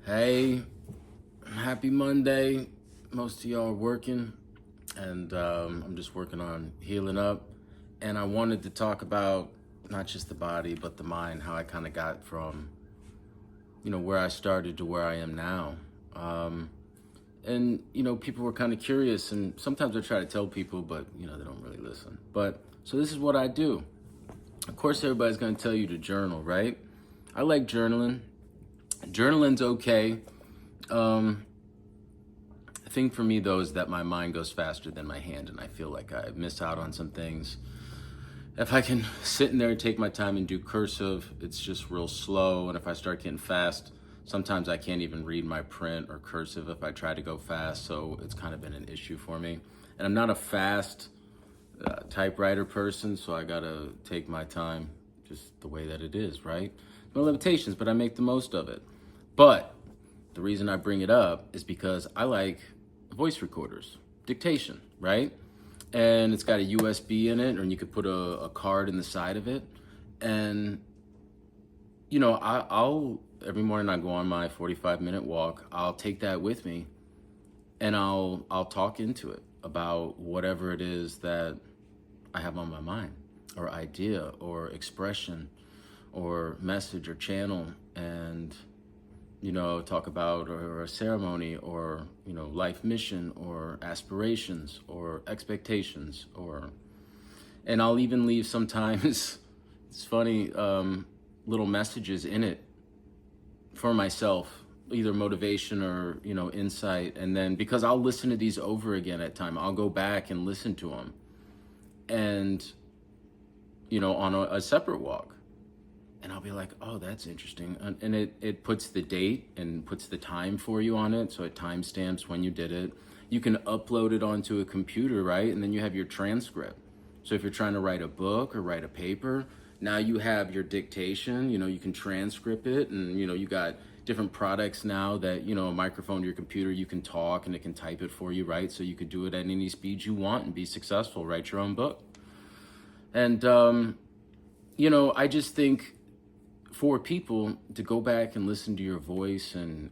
Hey, happy Monday. Most of y'all are working, and I'm just working on healing up. And I wanted to talk about not just the body, but the mind, how I kind of got from, where I started to where I am now. And people were kind of curious, and sometimes I try to tell people, but, they don't really listen. But so this is what I do. Of course, everybody's going to tell you to journal, right? I like journaling. Journaling's okay. The thing for me though is that my mind goes faster than my hand, and I feel like I miss out on some things. If I can sit in there and take my time and do cursive, it's just real slow. And if I start getting fast, sometimes I can't even read my print or cursive if I try to go fast. So it's kind of been an issue for me. And I'm not a fast typewriter person, so I gotta take my time just the way that it is, right? No limitations, but I make the most of it. But the reason I bring it up is because I like voice recorders, dictation, right? And it's got a USB in it, or you could put a card in the side of it. And, I'll every morning I go on my 45-minute walk, I'll take that with me and I'll talk into it about whatever it is that I have on my mind, or idea, or expression, or message, or channel, and talk about or a ceremony, or life mission, or aspirations, or expectations, and I'll even leave sometimes it's funny, little messages in it for myself, either motivation or insight. And then because I'll listen to these over again at time, I'll go back and listen to them, and on a separate walk, and I'll be like, oh, that's interesting. And it puts the date and puts the time for you on it. So it timestamps when you did it. You can upload it onto a computer, right? And then you have your transcript. So if you're trying to write a book or write a paper, now you have your dictation, you can transcript it. And, you got different products now that, a microphone to your computer, you can talk and it can type it for you, right? So you could do it at any speed you want and be successful, write your own book. And, I just think, for people to go back and listen to your voice, and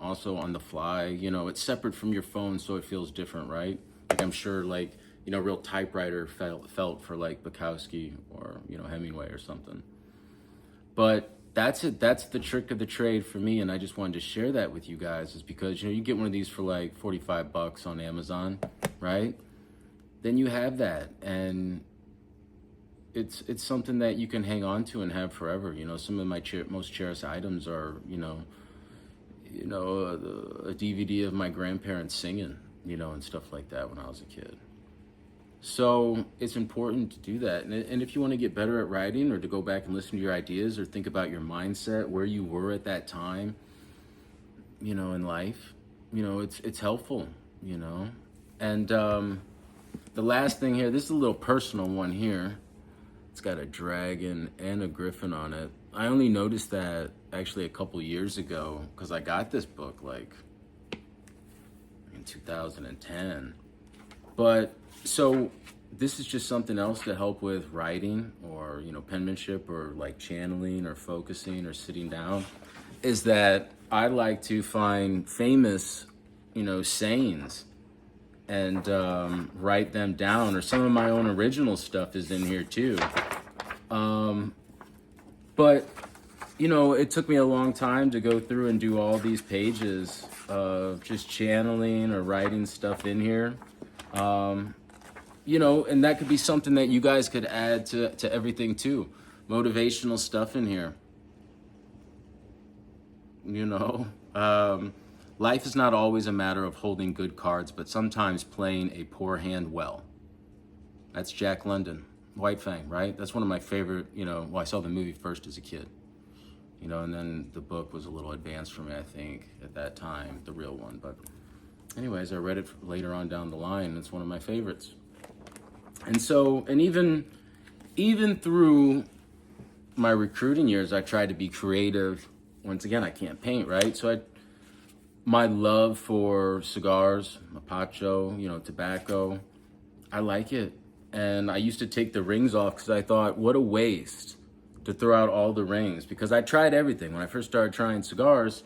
also on the fly, it's separate from your phone, so it feels different, right? Like I'm sure, like, real typewriter felt for like Bukowski or Hemingway or something. But that's it. That's the trick of the trade for me, and I just wanted to share that with you guys, is because you get one of these for like $45 on Amazon, right? Then you have that, and it's something that you can hang on to and have forever. Some of my most cherished items are, a DVD of my grandparents singing, and stuff like that when I was a kid. So it's important to do that. And if you want to get better at writing, or to go back and listen to your ideas, or think about your mindset, where you were at that time, in life, it's helpful, And the last thing here, this is a little personal one here. It's got a dragon and a griffin on it. I only noticed that actually a couple years ago, because I got this book like in 2010. But so this is just something else to help with writing, or penmanship, or like channeling, or focusing, or sitting down, is that I like to find famous sayings and write them down, or some of my own original stuff is in here too. But it took me a long time to go through and do all these pages of just channeling or writing stuff in here. And that could be something that you guys could add to everything too. Motivational stuff in here. Life is not always a matter of holding good cards, but sometimes playing a poor hand well. That's Jack London, White Fang, right? That's one of my favorite, I saw the movie first as a kid, and then the book was a little advanced for me, I think, at that time, the real one. But anyways, I read it later on down the line, and it's one of my favorites. And so, and even through my recruiting years, I tried to be creative. Once again, I can't paint, right? So my love for cigars, Apache, tobacco, I like it. And I used to take the rings off because I thought, what a waste to throw out all the rings. Because I tried everything. When I first started trying cigars,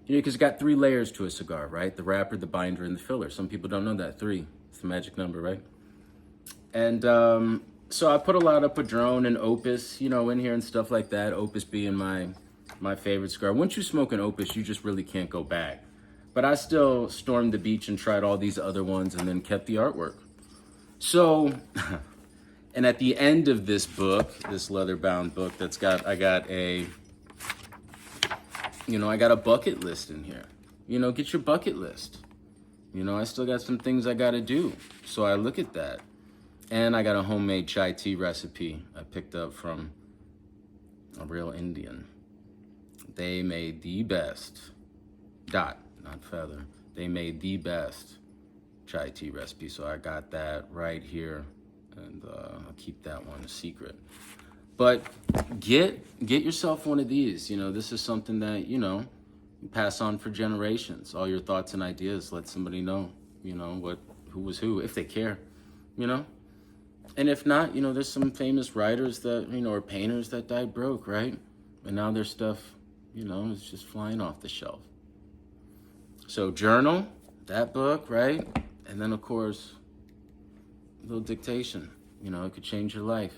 You know, because you got 3 layers to a cigar, right? The wrapper, the binder, and the filler. Some people don't know that. 3. It's the magic number, right? And so I put a lot of Padron and Opus, you know, in here and stuff like that. Opus being my favorite cigar. Once you smoke an Opus, you just really can't go back. But I still stormed the beach and tried all these other ones and then kept the artwork. So, and at the end of this book, this leather-bound book I got a bucket list in here. You know, get your bucket list. You know, I still got some things I gotta do. So I look at that. And I got a homemade chai tea recipe I picked up from a real Indian. They made the best, not feather, they made the best chai tea recipe. So I got that right here, and I'll keep that one a secret. But get yourself one of these. You know, this is something that, you know, you pass on for generations. All your thoughts and ideas, let somebody know, you know, who was who, if they care, you know? And if not, you know, there's some famous writers that, you know, or painters that died broke, right? And now their stuff, you know, is just flying off the shelf. So journal, that book, right? And then, of course, a little dictation. You know, it could change your life.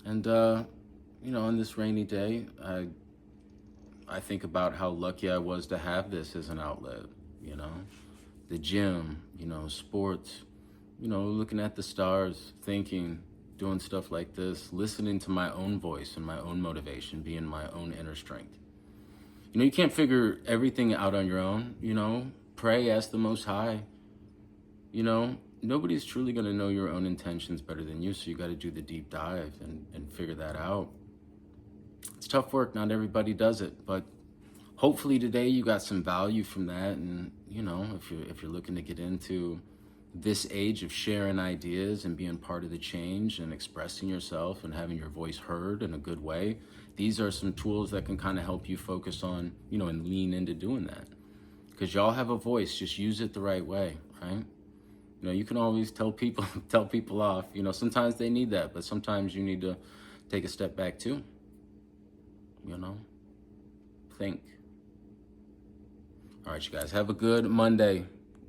And, you know, on this rainy day, I think about how lucky I was to have this as an outlet, you know? The gym, you know, sports, you know, looking at the stars, thinking, doing stuff like this, listening to my own voice and my own motivation, being my own inner strength. You know, you can't figure everything out on your own, you know, pray, ask the Most High. You know, nobody's truly going to know your own intentions better than you, so you got to do the deep dive and figure that out. It's tough work, not everybody does it, but hopefully today you got some value from that. And, you know, if you're looking to get into this age of sharing ideas and being part of the change and expressing yourself and having your voice heard in a good way, these are some tools that can kind of help you focus on, you know, and lean into doing that. Because y'all have a voice, just use it the right way, right? You know, you can always tell people off. You know, sometimes they need that, but sometimes you need to take a step back too. You know, think. All right, you guys, have a good Monday.